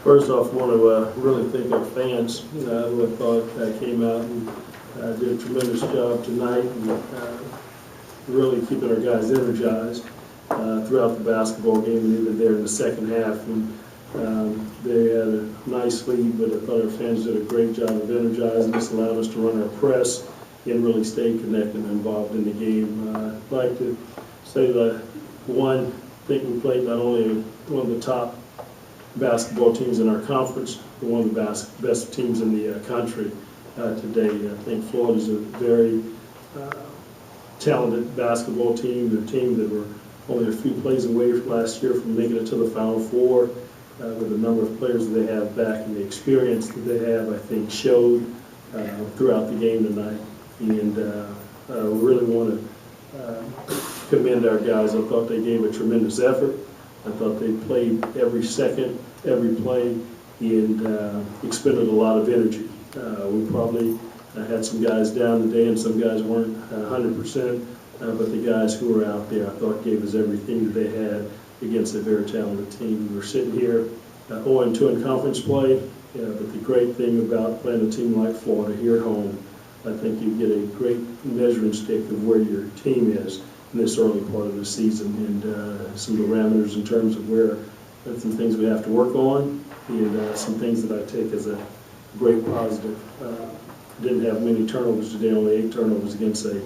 First off, I want to really thank our fans who I thought came out and did a tremendous job tonight and really keeping our guys energized throughout the basketball game and even there in the second half. And they had a nice lead, but I thought our fans did a great job of energizing us, allowed us to run our press and really stay connected and involved in the game. I'd like to say that, one, I think we played not only one of the top basketball teams in our conference, but one of the best teams in the country today. I think Florida's a very talented basketball team. They're a team that were only a few plays away from last year from making it to the Final Four. With the number of players that they have back and the experience that they have, I think showed throughout the game tonight. And we really want to commend our guys. I thought they gave a tremendous effort. I thought they played every second, every play, and expended a lot of energy. We probably had some guys down today and some guys weren't 100%, but the guys who were out there I thought gave us everything that they had against a very talented team. We're sitting here 0-2 in conference play, but the great thing about playing a team like Florida here at home, I think you get a great measuring stick of where your team is in this early part of the season and some parameters in terms of where some things we have to work on and some things that I take as a great positive. Didn't have many turnovers today, only 8 turnovers against a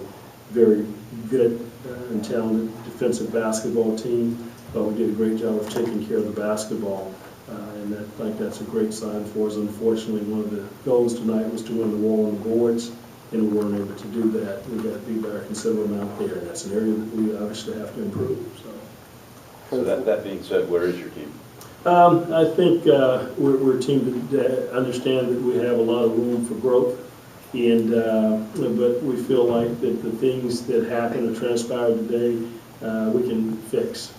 very good and talented defensive basketball team. But we did a great job of taking care of the basketball, and I think that's a great sign for us. Unfortunately, one of the goals tonight was to win the war on the boards, and we weren't able to do that. We got beat by a considerable amount there, and that's an area that we obviously have to improve. So that being said, where is your team? I think we're a team that understand that we have a lot of room for growth, and but we feel like that the things that happened or transpired today we can fix.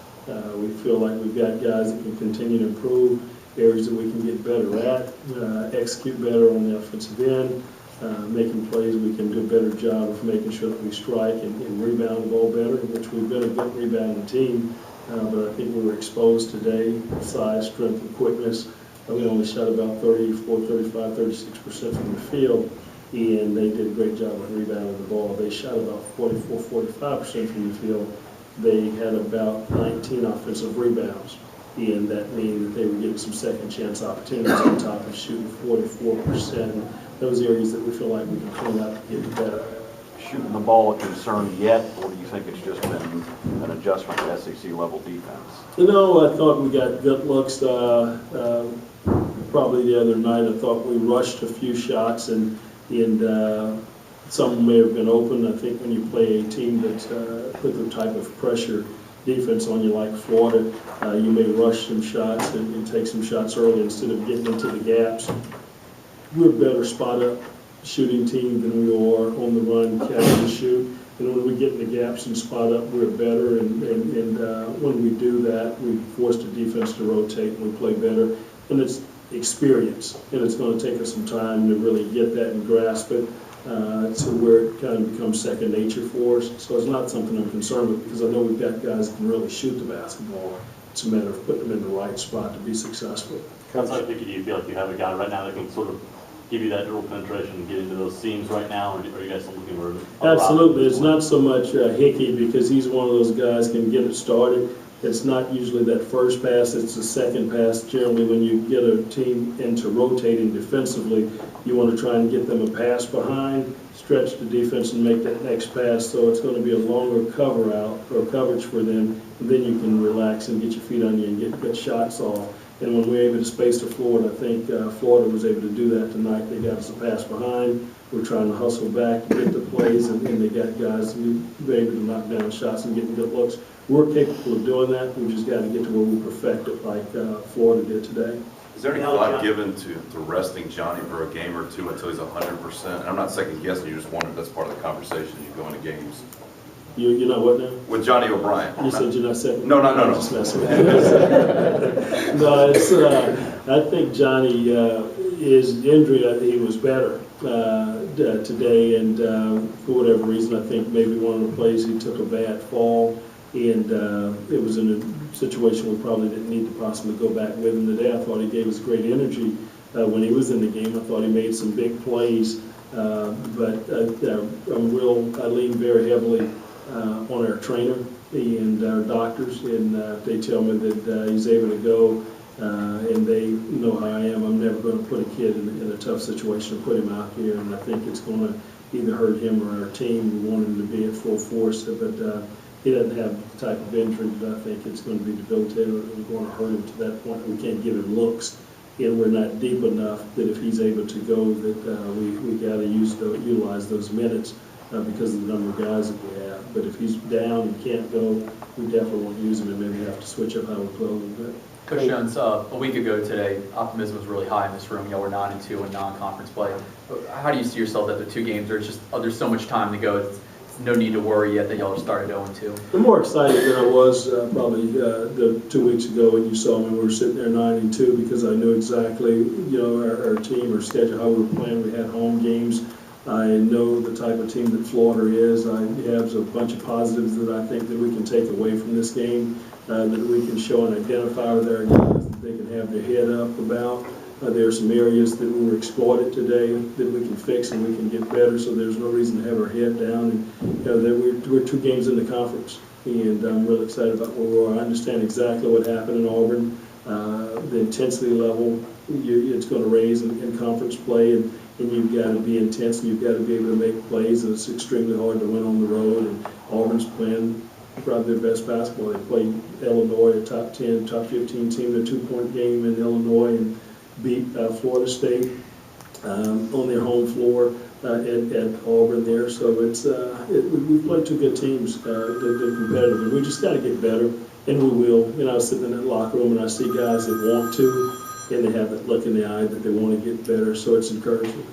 We feel like we've got guys that can continue to improve, areas that we can get better at, execute better on the offensive end, making plays. We can do a better job of making sure that we strike and rebound the ball better, which we've been a good rebounding team. But I think we were exposed today, size, strength, and quickness. We only shot about 34, 35, 36% from the field, and they did a great job of rebounding the ball. They shot about 44, 45% from the field. They had about 19 offensive rebounds, and that means that they were getting some second chance opportunities on top of shooting 44%. Those areas that we feel like we can clean up and get better. Shooting the ball a concern yet, or do you think it's just been an adjustment to SEC level defense? You know, I thought we got good looks probably the other night. I thought we rushed a few shots and some may have been open. I think when you play a team that put the type of pressure defense on you like Florida, you may rush some shots and take some shots early instead of getting into the gaps. We're a better spot up shooting team than we are on the run, catch and shoot. And when we get in the gaps and spot up, we're better. And when we do that, we force the defense to rotate and we play better. And it's experience, and it's going to take us some time to really get that and grasp it to where it kind of becomes second nature for us. So it's not something I'm concerned with because I know we've got guys that can really shoot the basketball. It's a matter of putting them in the right spot to be successful. Outside Pickett, do you feel like you have a guy right now that can sort of give you that dribble penetration and get into those seams right now, or are you guys still looking for Absolutely. It's not so much Hickey because he's one of those guys can get it started. It's not usually that first pass, it's the second pass. Generally, when you get a team into rotating defensively, you want to try and get them a pass behind, stretch the defense and make that next pass. So it's going to be a longer cover out or coverage for them, and then you can relax and get your feet on you and get good shots off. And when we're able to space the floor, and I think Florida was able to do that tonight. They got us a pass behind. We're trying to hustle back to get the plays, and they got guys who were able to knock down shots and get good looks. We're capable of doing that. We've just got to get to where we perfect it like Florida did today. Is there any thought given to resting Johnny for a game or two until he's 100%? And I'm not second guessing you, just wondered that's part of the conversation as you go into games. You know what now? With Johnny O'Brien. You said you're not second? No. Just messing with you. No, it's, I think Johnny, his injury, he was better today, and for whatever reason, I think maybe one of the plays he took a bad fall And it was in a situation we probably didn't need to possibly go back with him today. I thought he gave us great energy when he was in the game. I thought he made some big plays, but I lean very heavily on our trainer and our doctors, and they tell me that he's able to go, and they know how I am. I'm never going to put a kid in a tough situation and put him out here, and I think it's going to either hurt him or our team. We want him to be at full force, but he doesn't have the type of injury that I think it's going to be debilitating or going to hurt him to that point. We can't give him looks, and we're not deep enough that if he's able to go, that we got to utilize those minutes because of the number of guys that we have. But if he's down and can't go, we definitely won't use him and maybe have to switch up how we play a little bit. Coach Jones, a week ago today, optimism was really high in this room. Y'all were 9-2 in non-conference play. How do you see yourself after 2 games? There's so much time to go. It's no need to worry yet that y'all have started 0-2. I'm more excited than I was probably the 2 weeks ago when you saw me. We were sitting there 9-2 because I knew exactly, our team, our schedule, how we were playing. We had home games. I know the type of team that Florida is. I have a bunch of positives that I think that we can take away from this game, that we can show and identify with our guys, that they can have their head up about. There are some areas that were exploited today that we can fix and we can get better, so there's no reason to have our head down. And that we're 2 games in the conference, and I'm really excited about where we are. I understand exactly what happened in Auburn. The intensity level, it's going to raise in conference play, and you've got to be intense and you've got to be able to make plays, and it's extremely hard to win on the road. And Auburn's playing probably their best basketball. They played Illinois, a top 10, top 15 team, a 2-point game in Illinois, and beat Florida State on their home floor at Auburn there. So we played 2 good teams. They're competitive, and we just got to get better, and we will. I was sitting in that locker room and I see guys that want to, and they have that look in the eye that they want to get better. So it's encouraging.